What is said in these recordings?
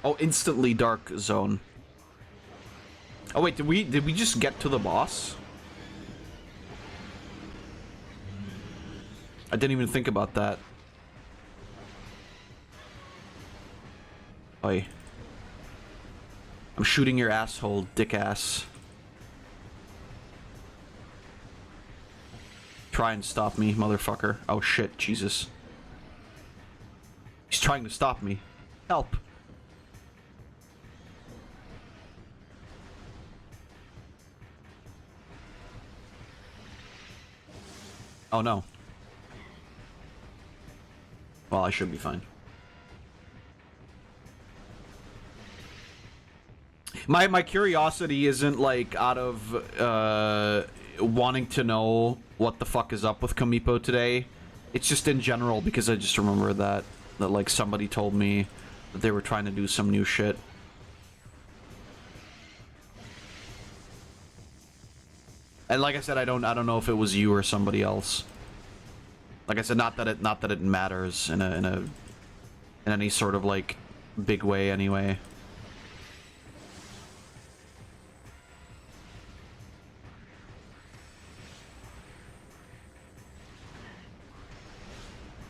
Oh, instantly dark zone. Oh wait, did we just get to the boss? I didn't even think about that. Oi. I'm shooting your asshole, dick ass. Try and stop me, motherfucker. Oh shit, Jesus. He's trying to stop me. Help. Oh no. Well, I should be fine. My curiosity isn't like out of wanting to know what the fuck is up with Kamipo today. It's just in general because I just remember that like somebody told me that they were trying to do some new shit. And like I said, I don't know if it was you or somebody else. Like I said, not that it matters in any sort of like big way anyway.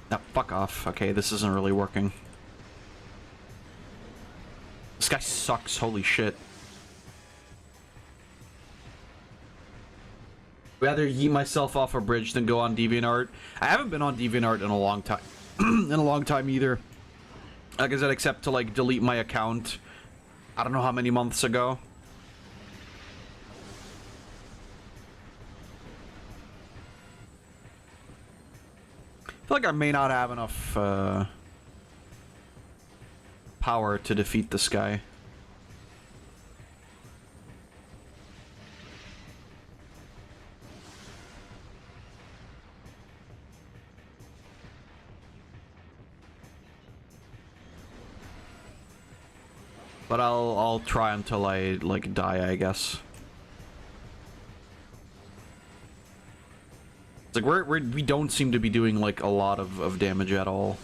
Now, fuck off. Okay, this isn't really working. This guy sucks, holy shit. Rather yeet myself off a bridge than go on DeviantArt. I haven't been on DeviantArt in a long time. In a long time either. Like I said, except to like delete my account. I don't know how many months ago. I feel like I may not have enough power to defeat this guy. But I'll try until I like die, I guess. It's like we don't seem to be doing like a lot of damage at all.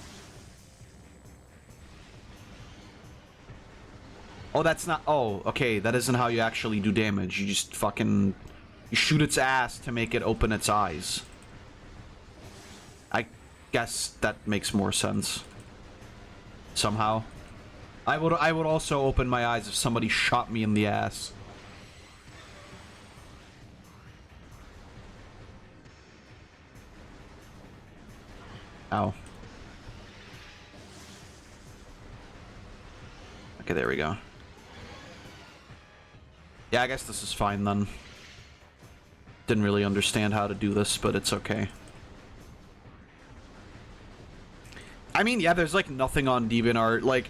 Oh, that's not. Oh, okay. That isn't how you actually do damage. You just fucking you shoot its ass to make it open its eyes. I guess that makes more sense. Somehow. I would also open my eyes if somebody shot me in the ass. Ow. Okay, there we go. Yeah, I guess this is fine then. Didn't really understand how to do this, but it's okay. I mean, yeah, there's like nothing on DeviantArt. Like,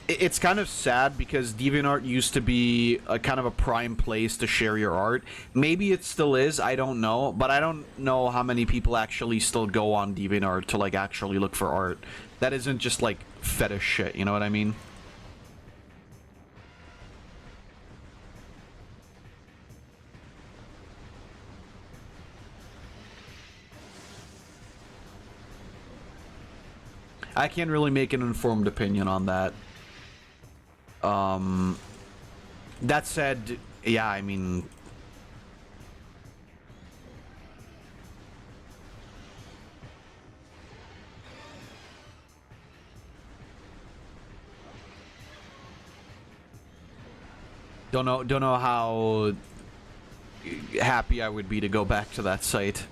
it's kind of sad because DeviantArt used to be a kind of a prime place to share your art. Maybe it still is, I don't know. But I don't know how many people actually still go on DeviantArt to like actually look for art. That isn't just like fetish shit, you know what I mean? I can't really make an informed opinion on that. That said, yeah, I mean... Don't know how happy I would be to go back to that site.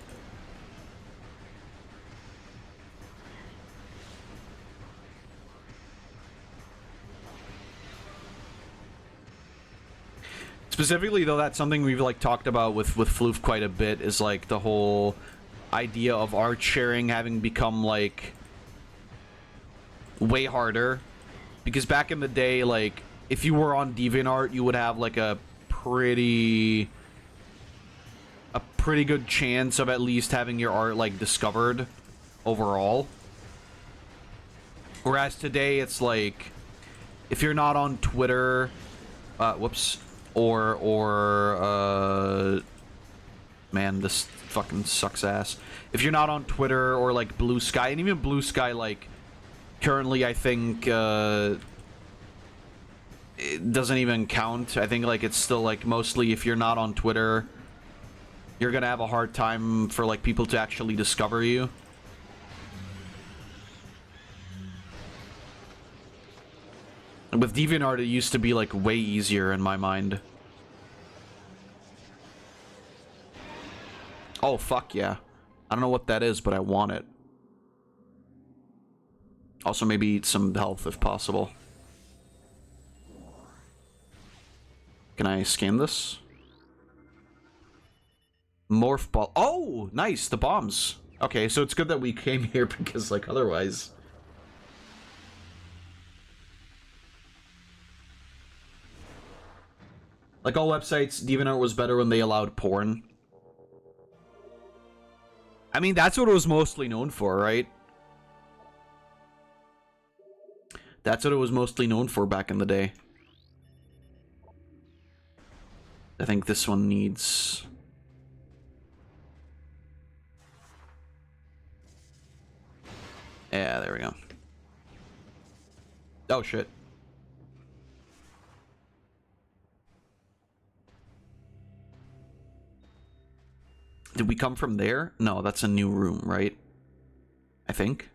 Specifically, though, that's something we've like talked about with Floof quite a bit, is like the whole idea of art sharing having become like way harder. Because back in the day, like if you were on DeviantArt, you would have like a pretty good chance of at least having your art like discovered overall. Whereas today, it's like if you're not on Twitter, whoops. Man, this fucking sucks ass. If you're not on Twitter or like Blue Sky, and even Blue Sky, like currently I think it doesn't even count. I think like it's still like mostly if you're not on Twitter, you're gonna have a hard time for like people to actually discover you. With DeviantArt, it used to be like way easier in my mind. Oh fuck yeah. I don't know what that is, but I want it. Also maybe eat some health if possible. Can I scan this? Morph ball. Oh, nice, the bombs. Okay, so it's good that we came here because like otherwise. Like all websites, DeviantArt was better when they allowed porn. I mean, that's what it was mostly known for, right? That's what it was mostly known for back in the day. I think this one needs... Yeah, there we go. Oh, shit. Did we come from there? No, that's a new room, right? I think.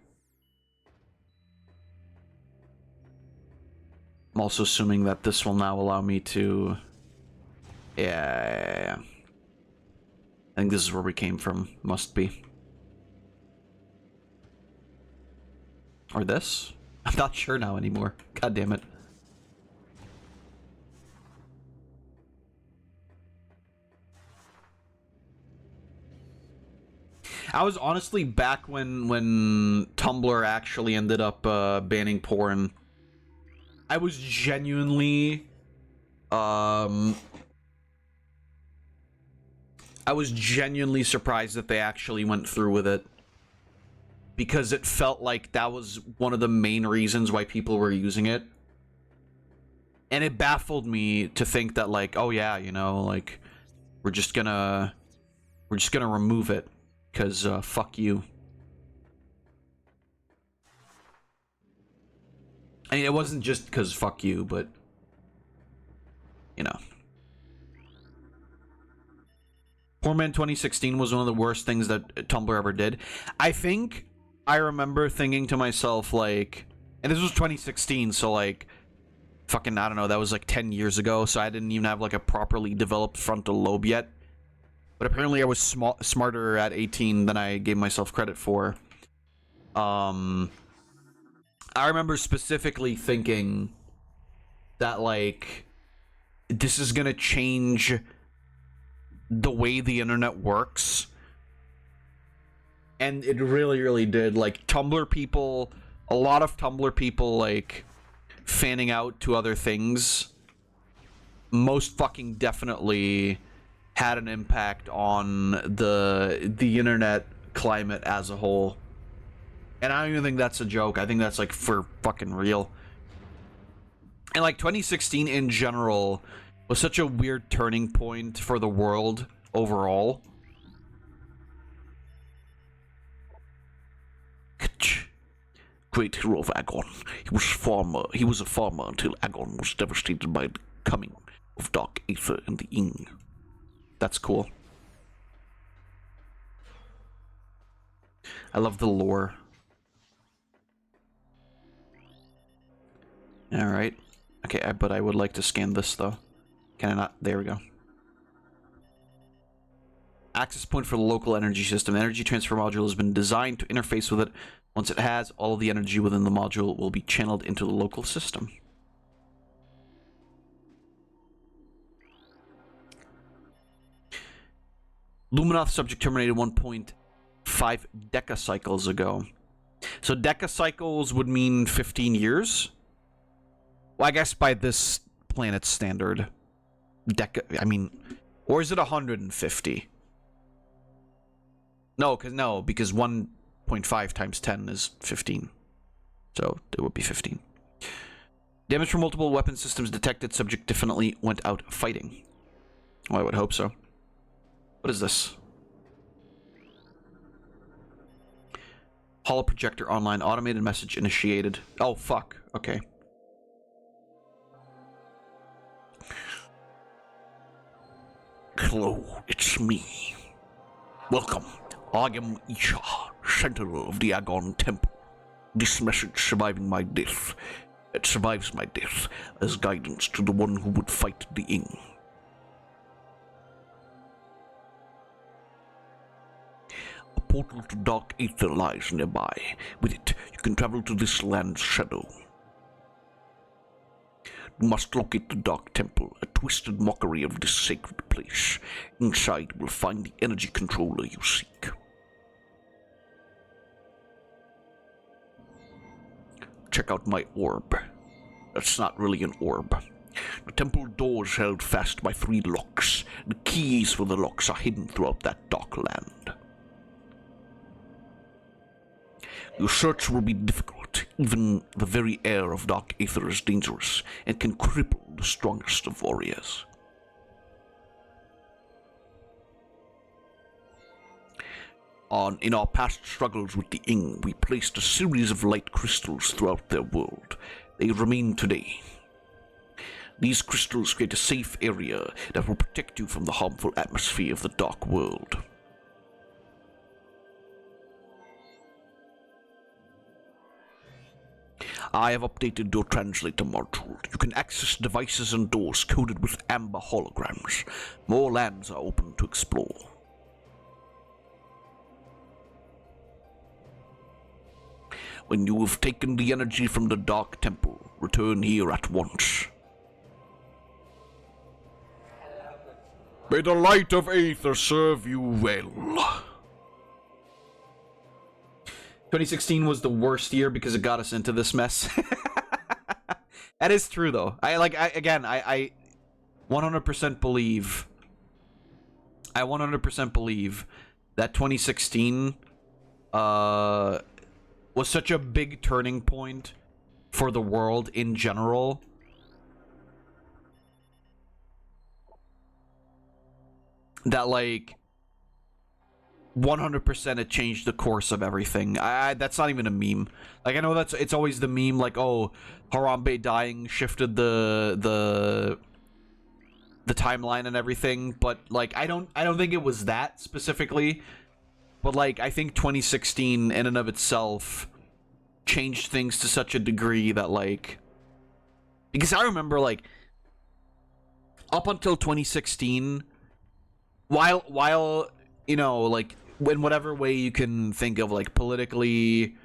I'm also assuming that this will now allow me to... Yeah. I think this is where we came from. Must be. Or this? I'm not sure now anymore. God damn it. I was honestly back when Tumblr actually ended up banning porn. I was genuinely surprised that they actually went through with it, because it felt like that was one of the main reasons why people were using it. And it baffled me to think that like, oh yeah, you know, like we're just gonna remove it. Because, fuck you. I mean, it wasn't just because fuck you, but... You know. Pornman 2016 was one of the worst things that Tumblr ever did. I think I remember thinking to myself, like... And this was 2016, so, like... Fucking, I don't know, that was, like, 10 years ago, so I didn't even have, like, a properly developed frontal lobe yet. But apparently I was smarter at 18 than I gave myself credit for. I remember specifically thinking that, like, this is gonna change the way the internet works. And it really, really did. Like, Tumblr people, a lot of Tumblr people, like, fanning out to other things, most fucking definitely... had an impact on the internet climate as a whole. And I don't even think that's a joke. I think that's like for fucking real. And like 2016 in general was such a weird turning point for the world overall. Great hero of Agon. He was a farmer until Agon was devastated by the coming of dark aether and the Ing. That's cool. I love the lore. Alright. Okay, but I would like to scan this, though. Can I not? There we go. Access point for the local energy system. The energy transfer module has been designed to interface with it. Once it has, all of the energy within the module will be channeled into the local system. Luminoth subject terminated 1.5 decacycles ago. So decacycles would mean 15 years? Well, I guess by this planet's standard. Or is it 150? No, because 1.5 times 10 is 15. So it would be 15. Damage from multiple weapon systems detected. Subject definitely went out fighting. Well, I would hope so. What is this? Holo projector online. Automated message initiated. Oh, fuck. Okay. Hello, it's me. Welcome. I am Isha, Sentinel of the Agon Temple. This message surviving my death. It survives my death as guidance to the one who would fight the Ing. A portal to dark aether lies nearby. With it, you can travel to this land's shadow. You must locate the Dark Temple, a twisted mockery of this sacred place. Inside, you will find the energy controller you seek. Check out my orb. That's not really an orb. The temple door is held fast by 3 locks. The keys for the locks are hidden throughout that dark land. Your search will be difficult. Even the very air of dark aether is dangerous and can cripple the strongest of warriors. In our past struggles with the Ing, we placed a series of light crystals throughout their world. They remain today. These crystals create a safe area that will protect you from the harmful atmosphere of the dark world. I have updated your translator module. You can access devices and doors coded with amber holograms. More lands are open to explore. When you have taken the energy from the Dark Temple, return here at once. May the light of Aether serve you well. 2016 was the worst year because it got us into this mess. That is true, though. I 100% believe. I 100% believe that 2016 was such a big turning point for the world in general. That, like, 100% it changed the course of everything. That's not even a meme. Like, I know it's always the meme, like, oh, Harambe dying shifted the timeline and everything, but, like, I don't think it was that specifically. But, like, I think 2016 in and of itself changed things to such a degree that, like, because I remember, like, up until 2016, while you know, like, in whatever way you can think of, like, politically,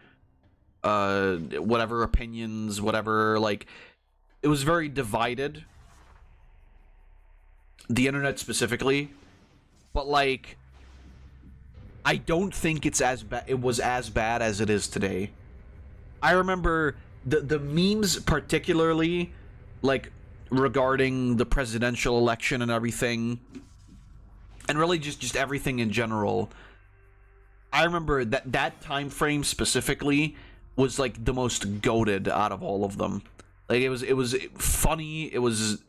whatever opinions, whatever, like, it was very divided. The internet specifically. But, like, I don't think it's it was as bad as it is today. I remember the memes particularly, like, regarding the presidential election and everything, and really just everything in general. I remember that time frame specifically was, like, the most goated out of all of them. Like, it was funny, it was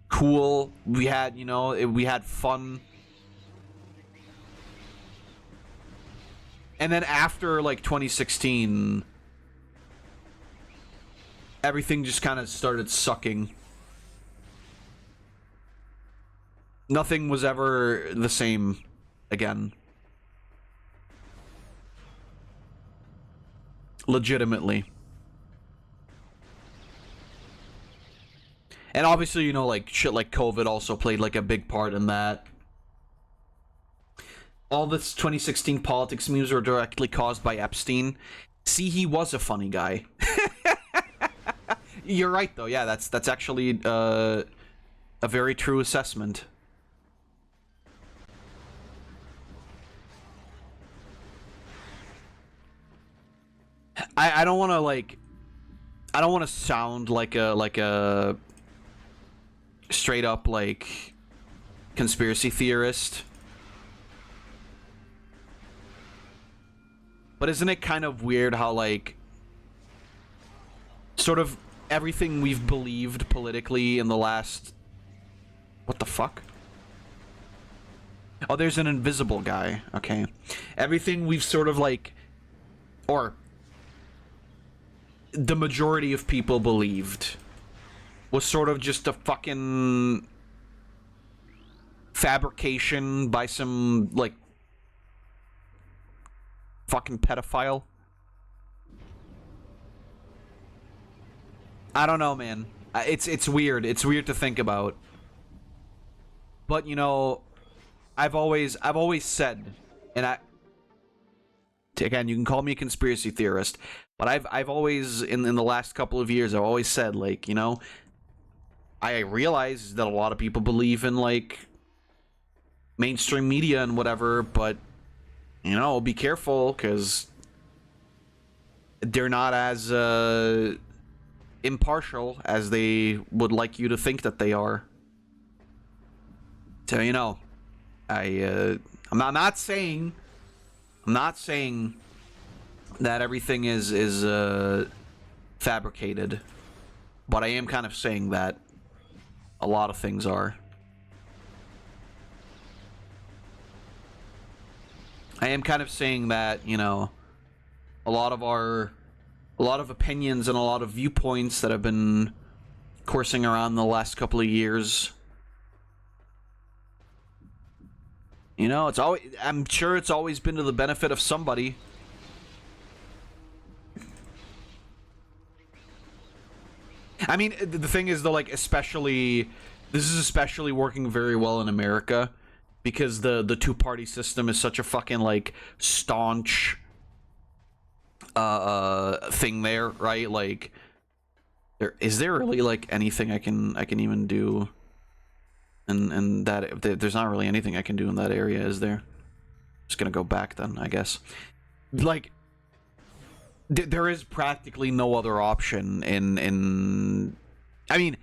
cool, we had, you know, we had fun. And then after, like, 2016, everything just kind of started sucking. Nothing was ever the same again. Legitimately. And obviously, you know, like, shit like COVID also played, like, a big part in that. All this 2016 politics memes were directly caused by Epstein. See, he was a funny guy. You're right, though. Yeah, that's actually a very true assessment. I don't want to, like, I don't want to sound like a straight up, like, conspiracy theorist. But isn't it kind of weird how, like, sort of everything we've believed politically in the last... What the fuck? Oh, there's an invisible guy. Okay. Everything we've sort of, like... Or... the majority of people believed was sort of just a fucking fabrication by some, like, fucking pedophile. I don't know, man. It's weird. It's weird to think about. But, you know, I've always said, and again, you can call me a conspiracy theorist, but I've always, in the last couple of years, I've always said, like, you know, I realize that a lot of people believe in, like, mainstream media and whatever, but, you know, be careful, because they're not as impartial as they would like you to think that they are. So, you know, I'm not saying that everything is fabricated, but I am kind of saying that a lot of things are. I am kind of saying that, you know, a lot of opinions and a lot of viewpoints that have been coursing around the last couple of years, you know, I'm sure it's always been to the benefit of somebody. I mean, the thing is, though, like, this is especially working very well in America, because the two-party system is such a fucking, like, staunch thing there, right? Like, is there really, like, anything I can even do, and that there's not really anything I can do in that area, is there? Just gonna go back then, I guess. Like, there is practically no other option in I mean,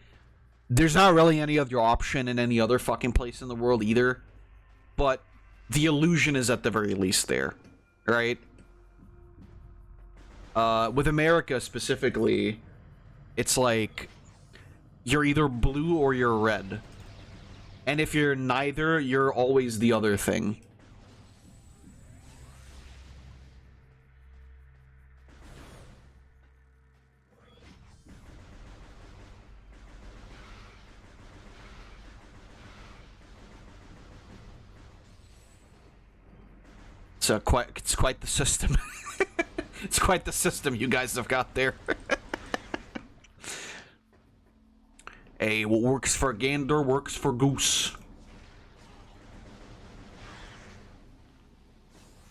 there's not really any other option in any other fucking place in the world either, but the illusion is at the very least there, right? With America specifically, it's like you're either blue or you're red, and if you're neither, you're always the other thing. So it's quite the system. It's quite the system you guys have got there. Hey, what works for gander works for goose.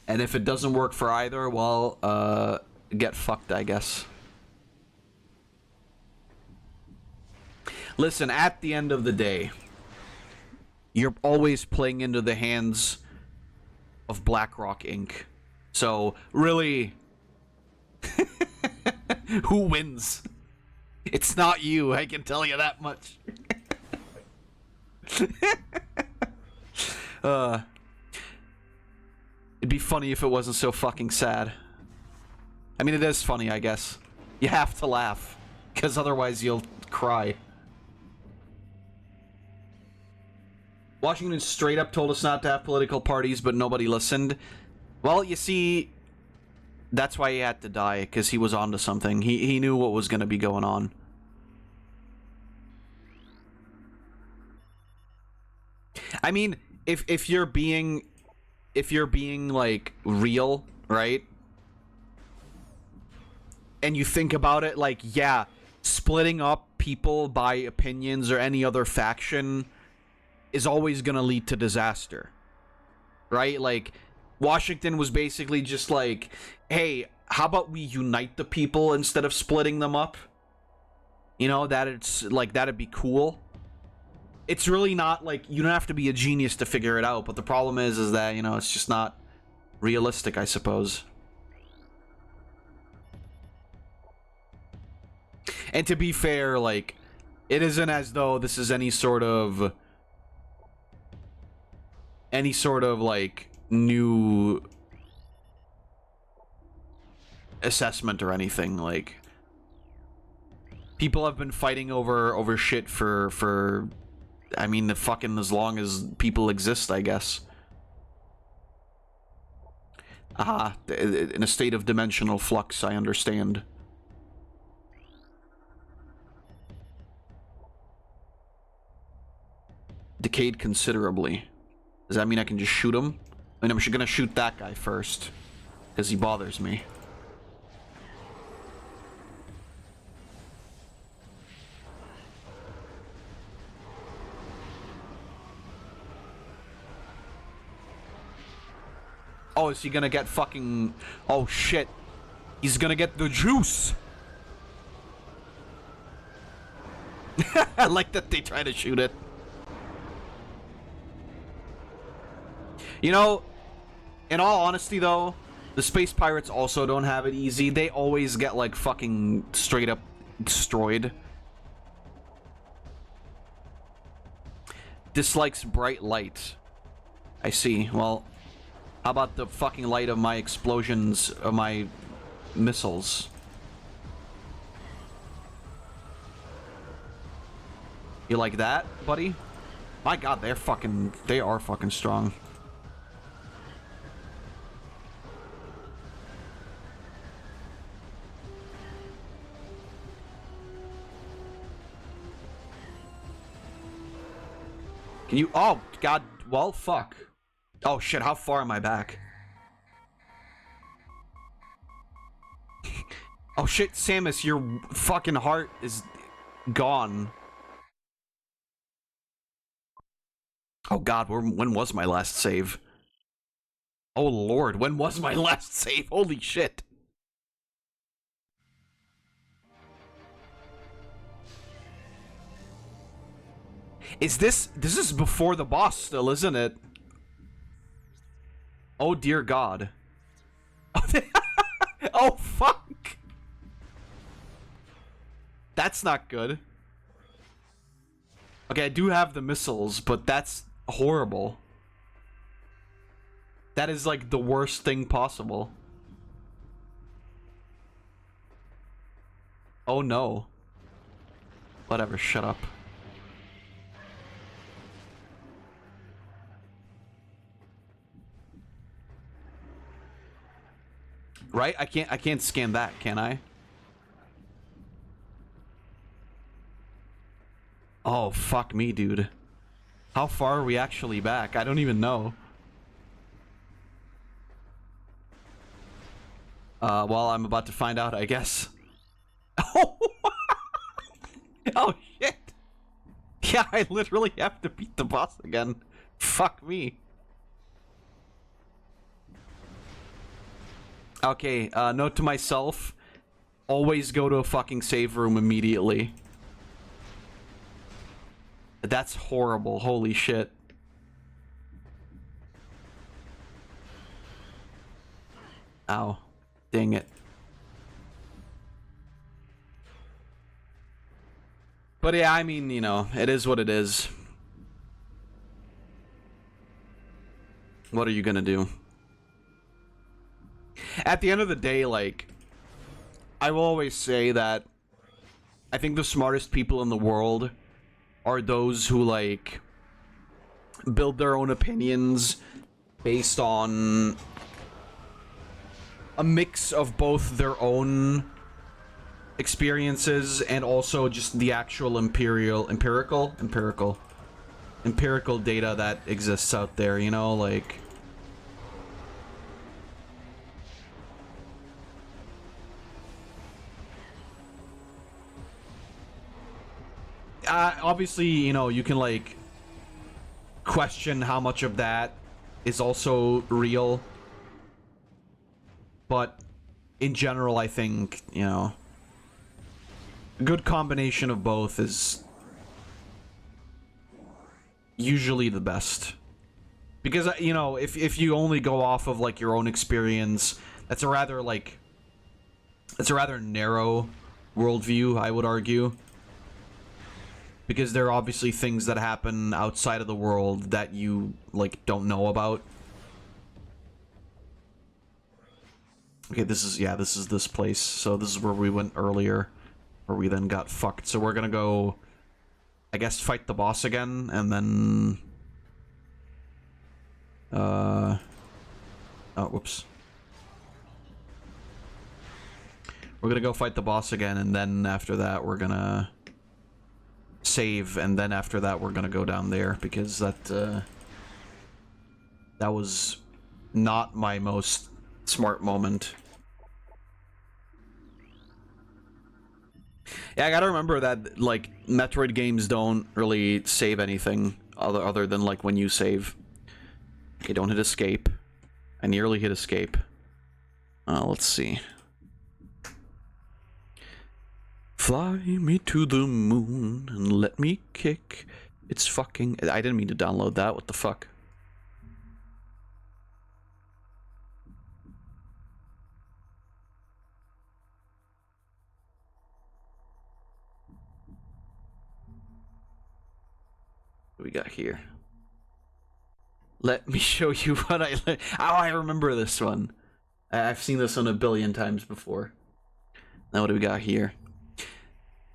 And if it doesn't work for either, well, get fucked, I guess. Listen, at the end of the day, you're always playing into the hands of BlackRock Inc. So, really, who wins? It's not you, I can tell you that much. It'd be funny if it wasn't so fucking sad. I mean, it is funny, I guess. You have to laugh, because otherwise you'll cry. Washington straight up told us not to have political parties, but nobody listened. Well, you see, that's why he had to die, because he was onto something. He knew what was going to be going on. I mean, if you're being like real, right? And you think about it, like, yeah, splitting up people by opinions or any other faction is always gonna lead to disaster, right? Like, Washington was basically just like, hey, how about we unite the people instead of splitting them up? You know, that'd be cool. It's really not, like, you don't have to be a genius to figure it out, but the problem is that, you know, it's just not realistic, I suppose. And to be fair, like, it isn't as though this is any sort of like new assessment or anything. Like, people have been fighting over shit for I mean, the fucking as long as people exist, I guess. In a state of dimensional flux, I understand. Decayed considerably. Does that mean I can just shoot him? I mean, I'm gonna shoot that guy first. Because he bothers me. Oh, is he gonna get fucking... Oh, shit. He's gonna get the juice. I like that they try to shoot it. You know, in all honesty, though, the Space Pirates also don't have it easy. They always get, like, fucking straight up destroyed. Dislikes bright light. I see. Well, how about the fucking light of my explosions, of my missiles? You like that, buddy? My god, they are fucking strong. Can you... Oh, god. Well, fuck. Oh, shit. How far am I back? Oh, shit, Samus. Your fucking heart is gone. Oh, god. When was my last save? Oh, lord. When was my last save? Holy shit. This is before the boss still, isn't it? Oh dear god. Oh fuck. That's not good. Okay, I do have the missiles, but that's horrible. That is like the worst thing possible. Oh no. Whatever, shut up. Right? I can't scan that, can I? Oh, fuck me, dude. How far are we actually back? I don't even know. Well, I'm about to find out, I guess. Oh! Oh, shit! Yeah, I literally have to beat the boss again. Fuck me. Okay, note to myself, always go to a fucking save room immediately. That's horrible, holy shit. Ow. Dang it. But yeah, I mean, you know, it is what it is. What are you gonna do? At the end of the day, like, I will always say that I think the smartest people in the world are those who, like, build their own opinions based on a mix of both their own experiences and also just the actual empirical data that exists out there, you know, like... Obviously, you know, you can, like, question how much of that is also real. But, in general, I think, you know, a good combination of both is usually the best. Because, you know, if you only go off of, like, your own experience, that's a rather, like... It's a rather narrow worldview, I would argue. Because there are obviously things that happen outside of the world that you, like, don't know about. Okay, this is this place. So this is where we went earlier. Where we then got fucked. So we're gonna go, I guess, fight the boss again, and then... Oh, whoops. We're gonna go fight the boss again, and then after that we're gonna... save, and then after that we're gonna go down there, because that That was not my most smart moment. Yeah, I gotta remember that, like, Metroid games don't really save anything other than, like, when you save. Okay, don't hit escape. I nearly hit escape. Let's see. Fly me to the moon and let me kick. It's fucking... I didn't mean to download that. What the fuck? What do we got here? Let me show you what I... Oh, I remember this one. I've seen this one a billion times before. Now what do we got here?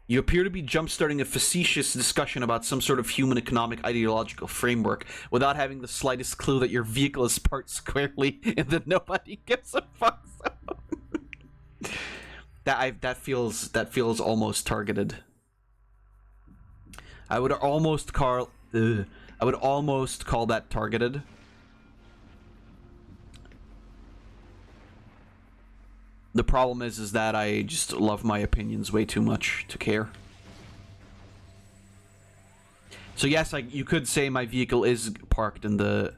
You appear to be jump-starting a facetious discussion about some sort of human economic ideological framework without having the slightest clue that your vehicle is parked squarely in the nobody gives a fuck zone. that feels almost targeted. I would almost call that targeted. The problem is that I just love my opinions way too much to care. So yes, you could say my vehicle is parked in the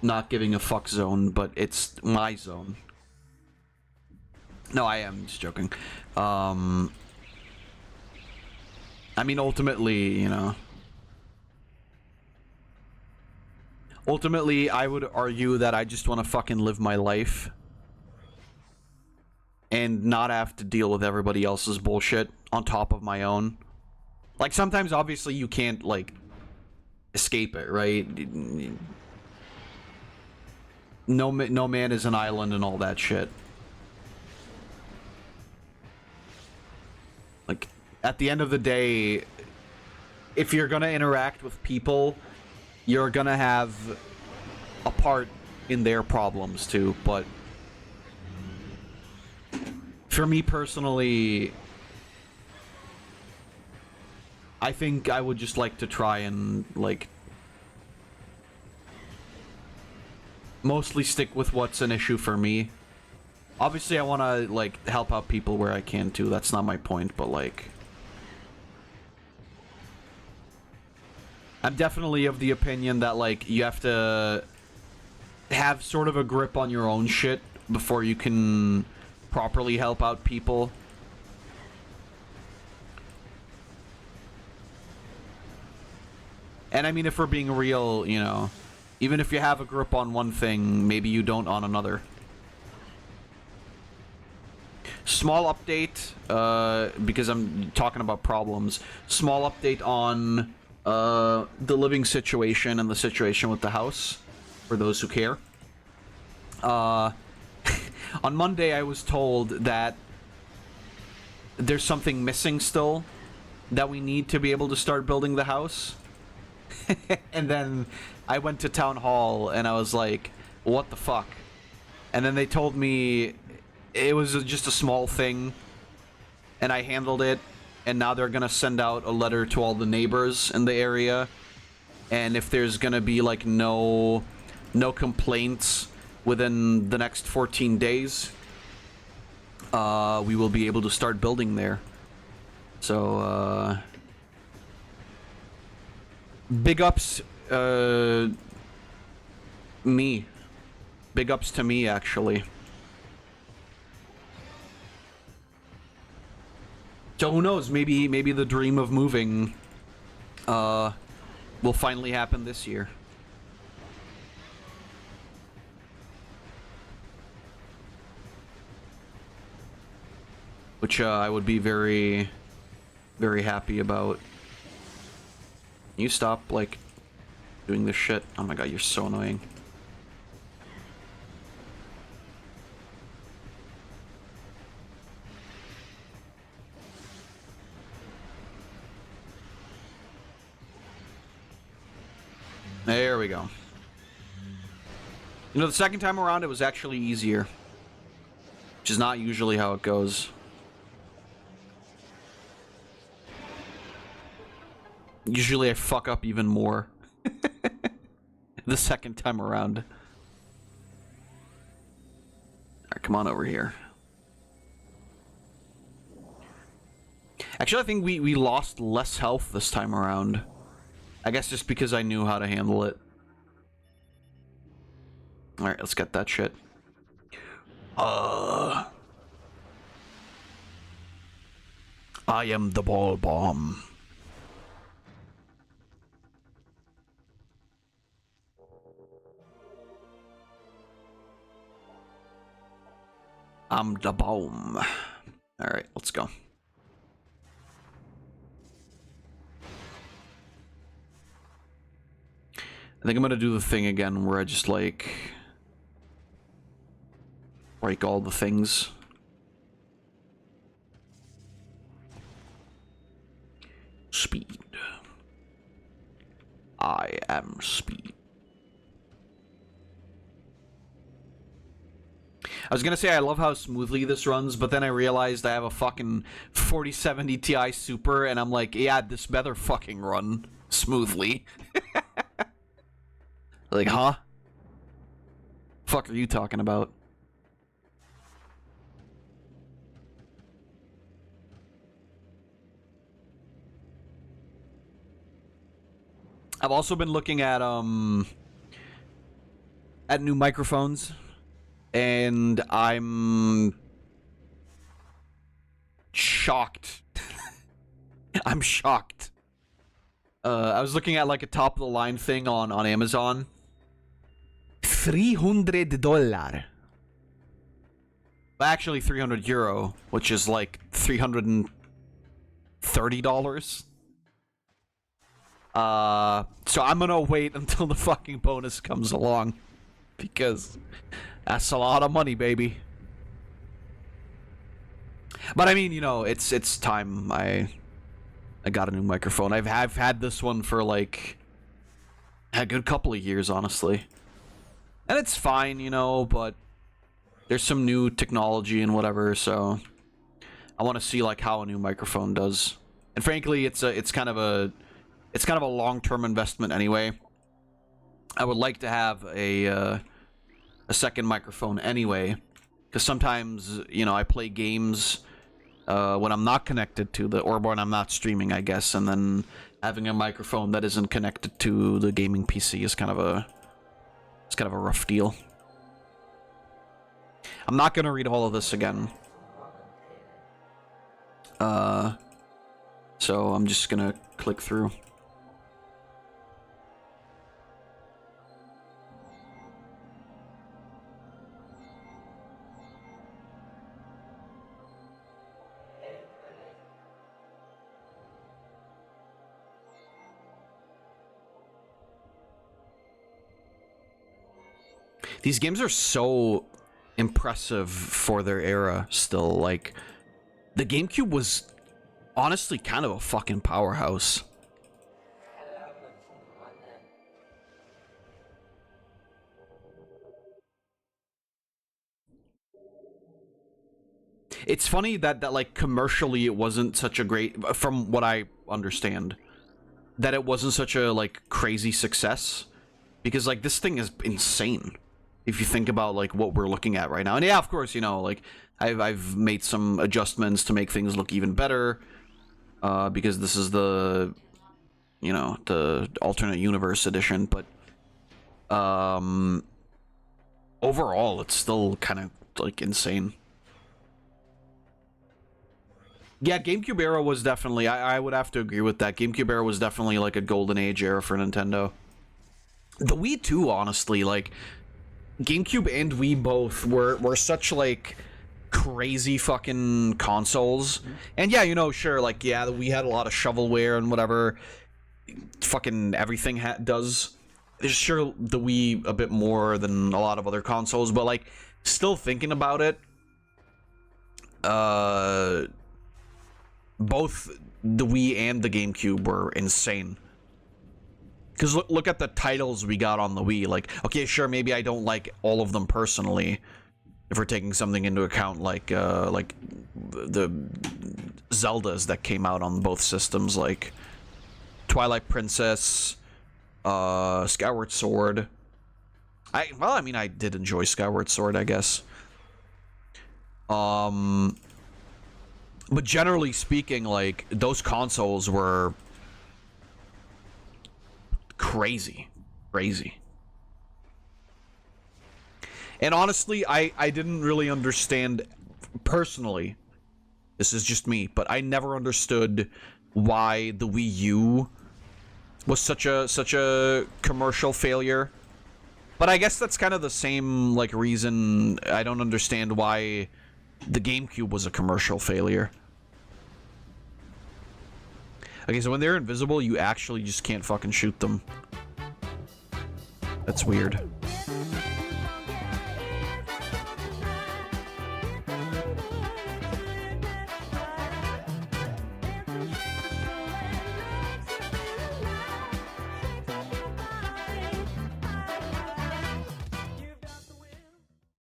not giving a fuck zone, but it's my zone. No, I am just joking. I mean, ultimately, you know. Ultimately, I would argue that I just want to fucking live my life. And not have to deal with everybody else's bullshit on top of my own. Like, sometimes, obviously, you can't, like, escape it, right? No man is an island and all that shit. Like, at the end of the day, if you're gonna interact with people, you're gonna have a part in their problems, too, but... For me personally, I think I would just like to try and, like, mostly stick with what's an issue for me. Obviously, I want to, like, help out people where I can, too. That's not my point, but, like... I'm definitely of the opinion that, like, you have to have sort of a grip on your own shit before you can... properly help out people. And I mean, if we're being real, you know, even if you have a grip on one thing, maybe you don't on another. Small update, because I'm talking about problems. Small update on the living situation and the situation with the house, for those who care. On Monday, I was told that there's something missing still that we need to be able to start building the house. And then I went to town hall and I was like, what the fuck? And then they told me it was just a small thing and I handled it, and now they're gonna send out a letter to all the neighbors in the area, and if there's gonna be like no complaints within the next 14 days, we will be able to start building there. So, big ups, me. Big ups to me, actually. So who knows, maybe the dream of moving, will finally happen this year. Which, I would be very, very happy about. You stop, like, doing this shit. Oh my god, you're so annoying. There we go. You know, the second time around, it was actually easier. Which is not usually how it goes. Usually I fuck up even more the second time around. Alright, come on over here. Actually, I think we lost less health this time around. I guess just because I knew how to handle it. Alright, let's get that shit. I am the ball bomb. I'm the bomb. Alright, let's go. I think I'm gonna do the thing again where I just like break all the things. Speed. I am speed. I was gonna say I love how smoothly this runs, but then I realized I have a fucking 4070 Ti Super, and I'm like, yeah, this better fucking run smoothly. Like, huh? Fuck are you talking about? I've also been looking at new microphones, and I'm shocked. I'm shocked. I was looking at like a top of the line thing on Amazon. $300. Actually, €300, which is like $330. So I'm gonna wait until the fucking bonus comes along, because that's a lot of money, baby. But I mean, you know, it's time. I got a new microphone. I've had this one for like a good couple of years, honestly. And it's fine, you know, but there's some new technology and whatever, so I want to see like how a new microphone does. And frankly, it's kind of a long-term investment anyway. I would like to have a second microphone anyway, because sometimes, you know, I play games when I'm not connected to or when I'm not streaming, I guess, and then having a microphone that isn't connected to the gaming PC is kind of a rough deal. I'm not gonna read all of this again. So I'm just gonna click through. These games are so impressive for their era still. Like, the GameCube was honestly kind of a fucking powerhouse. It's funny that like commercially it wasn't such a great, from what I understand, that it wasn't such a like crazy success, because like this thing is insane if you think about like what we're looking at right now. And yeah, of course, you know, like I've made some adjustments to make things look even better, because this is the, you know, the alternate universe edition, but overall it's still kind of like insane. Yeah, GameCube era was definitely, I would have to agree with that. GameCube era was definitely like a golden age era for Nintendo. The Wii too, honestly, like GameCube and Wii both were such like crazy fucking consoles. And yeah, you know, sure, like yeah, we had a lot of shovelware and whatever. Fucking everything does. Sure, the Wii a bit more than a lot of other consoles, but like still thinking about it, both the Wii and the GameCube were insane. Because look at the titles we got on the Wii. Like, okay, sure, maybe I don't like all of them personally, if we're taking something into account, like the Zeldas that came out on both systems, like Twilight Princess, Skyward Sword, Well, I mean, I did enjoy Skyward Sword, I guess. But generally speaking, like, those consoles were crazy. And honestly, I didn't really understand, personally, this is just me, but I never understood why the Wii U was such a commercial failure. But I guess that's kind of the same, like, reason I don't understand why the GameCube was a commercial failure. Okay, so when they're invisible, you actually just can't fucking shoot them. That's weird.